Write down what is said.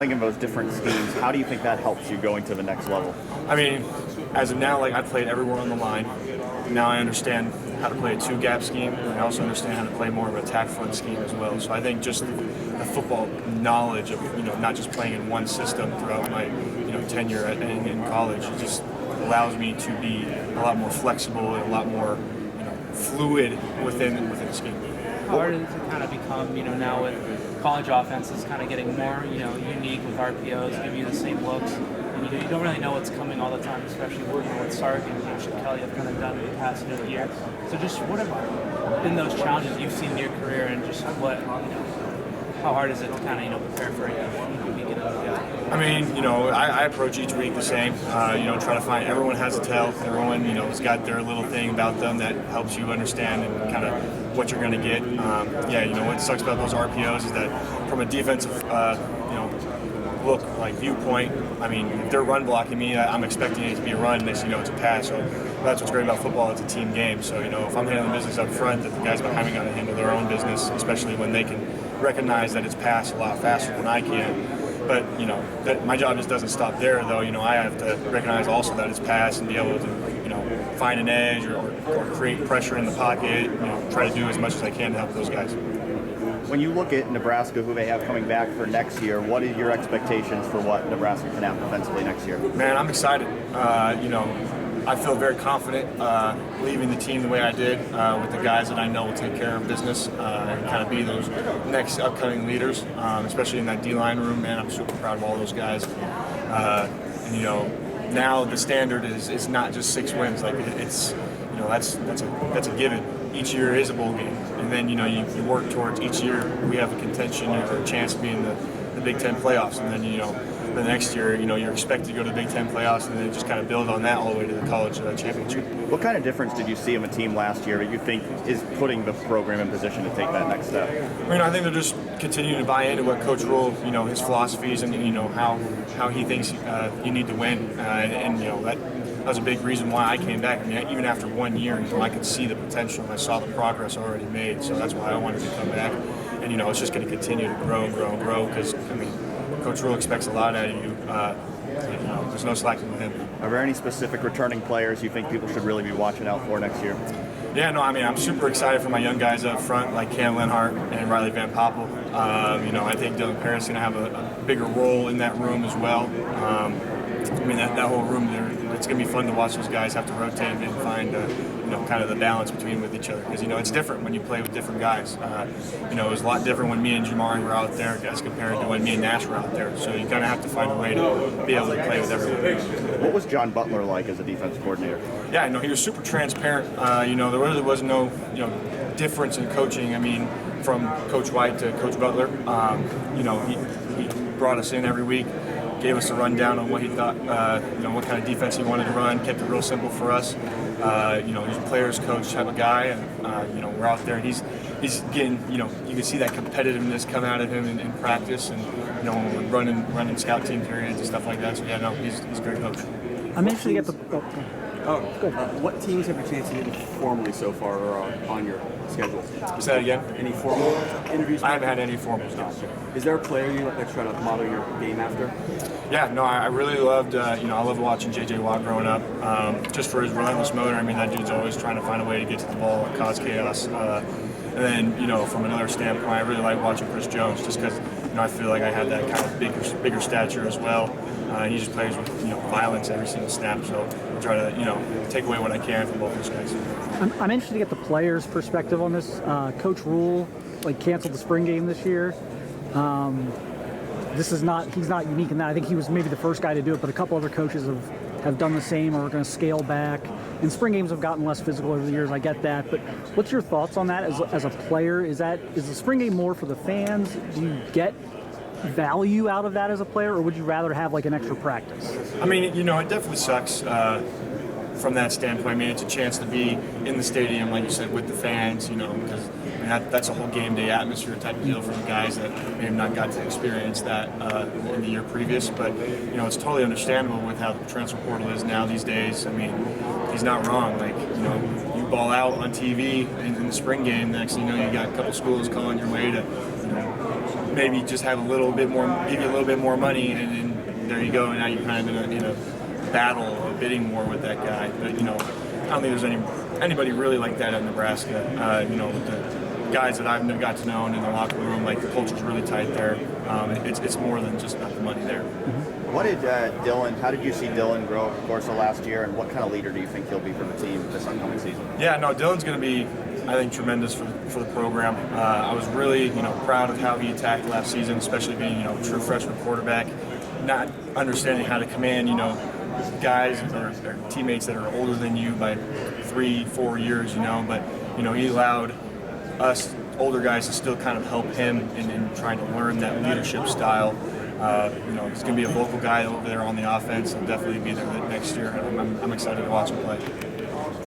Thinking of those different schemes, how do you think that helps you going to the next level? I mean, as of now, like I played everywhere on the line. Now I understand how to play a two-gap scheme, and I also understand how to play more of an attack front scheme as well. So I think just the football knowledge of not just playing in one system throughout my tenure in college, it just allows me to be a lot more flexible and a lot more fluid within the scheme. How hard is it to kind of become, now with college offenses kind of getting more, unique with RPOs, give you the same looks, and you don't really know what's coming all the time, especially with what Sark and Chip Kelly have kind of done in the past year. So just what have been those challenges you've seen in your career, and just how hard is it to kind of prepare for it? Beginning of the guy? I mean, I approach each week the same. Try to find everyone has a tell. Everyone, has got their little thing about them that helps you understand and kind of what you're going to get. What sucks about those RPOs is that from a defensive, viewpoint. I mean, if they're run blocking me, I'm expecting it to be a run. Next, it's a pass. So that's what's great about football. It's a team game. So if I'm handling business up front, that the guys behind me got to handle their own business, especially when they can recognize that it's passed a lot faster than I can. But that my job just doesn't stop there, though. I have to recognize also that it's passed and be able to find an edge or create pressure in the pocket. Try to do as much as I can to help those guys. When you look at Nebraska, who they have coming back for next year, what are your expectations for what Nebraska can have defensively next year? Man, I'm excited. I feel very confident leaving the team the way I did with the guys that I know will take care of business and kind of be those next upcoming leaders, especially in that D-line room. Man, I'm super proud of all those guys. Now the standard is not just 6 wins. Like it's that's a given. Each year is a bowl game, and then you work towards each year. We have a contention or a chance to be in the Big Ten playoffs, and then the next year you're expected to go to the Big Ten playoffs, and then just kind of build on that all the way to the college championship. What kind of difference did you see in the team last year that you think is putting the program in position to take that next step? I think they're just continuing to buy into what Coach Rule, his philosophies, and how he thinks you need to win, that was a big reason why I came back. I mean, even after 1 year, I could see the potential and I saw the progress already made. So that's why I wanted to come back. And it's just going to continue to grow and grow and grow because Coach Rule expects a lot out of you. There's no slacking with him. Are there any specific returning players you think people should really be watching out for next year? Yeah, I'm super excited for my young guys up front, like Cam Lenhart and Riley Van Poppel. I think Dylan Parritt's going to have a bigger role in that room as well. That whole room there, it's going to be fun to watch those guys have to rotate and find, kind of the balance between with each other. Because, it's different when you play with different guys. It was a lot different when me and Jamari were out there as compared to when me and Nash were out there. So you kind of have to find a way to be able to play with everyone. What was John Butler like as a defensive coordinator? Yeah, he was super transparent. There really was no, difference in coaching. From Coach White to Coach Butler, he brought us in every week, gave us a rundown on what he thought, what kind of defense he wanted to run, kept it real simple for us. He's a players coach type of guy, and we're out there, and he's getting, you can see that competitiveness come out of him in practice, and running scout team periods and stuff like that. So he's a great coach. I'm interested to get the. What teams have you chance to meet formally so far or on your schedule? Say that again? Any formal interviews? I haven't had any formals, no. Is there a player you like try to model your game after? Yeah, I really loved, I loved watching J.J. Watt growing up, just for his relentless motor. That dude's always trying to find a way to get to the ball and cause chaos. And then, from another standpoint, I really like watching Chris Jones just because, I feel like I had that kind of bigger stature as well. He just plays with, violence every single snap. So I try to, take away what I can from both those guys. I'm interested to get the players' perspective on this. Coach Rule, canceled the spring game this year. He's not unique in that. I think he was maybe the first guy to do it, but a couple other coaches have done the same or are going to scale back. And spring games have gotten less physical over the years. I get that, but what's your thoughts on that as a player? Is the spring game more for the fans? Do you get value out of that as a player, or would you rather have an extra practice? It definitely sucks from that standpoint. It's a chance to be in the stadium, like you said, with the fans, because that's a whole game day atmosphere type of deal for the guys that may have not got to experience that in the year previous. But, it's totally understandable with how the transfer portal is now these days. He's not wrong. You ball out on TV in the spring game, next thing you know, you got a couple schools calling your way to, maybe just have a little bit more, give you a little bit more money, and there you go. Now you're kind of in a battle, a bidding war with that guy. But I don't think there's anybody really like that at Nebraska. With the guys that I've got to know in the locker room, like the culture's really tight there. It's more than just about the money there. What did how did you see Dylan grow over the course of last year, and what kind of leader do you think he'll be for the team this upcoming season? Yeah, no, Dylan's going to be, I think, tremendous for the program. I was really, proud of how he attacked last season, especially being, a true freshman quarterback, not understanding how to command, guys or teammates that are older than you by 3-4 years, but, he allowed us older guys to still kind of help him in trying to learn that leadership style. He's going to be a vocal guy over there on the offense. He'll definitely be there next year. I'm excited to watch him play.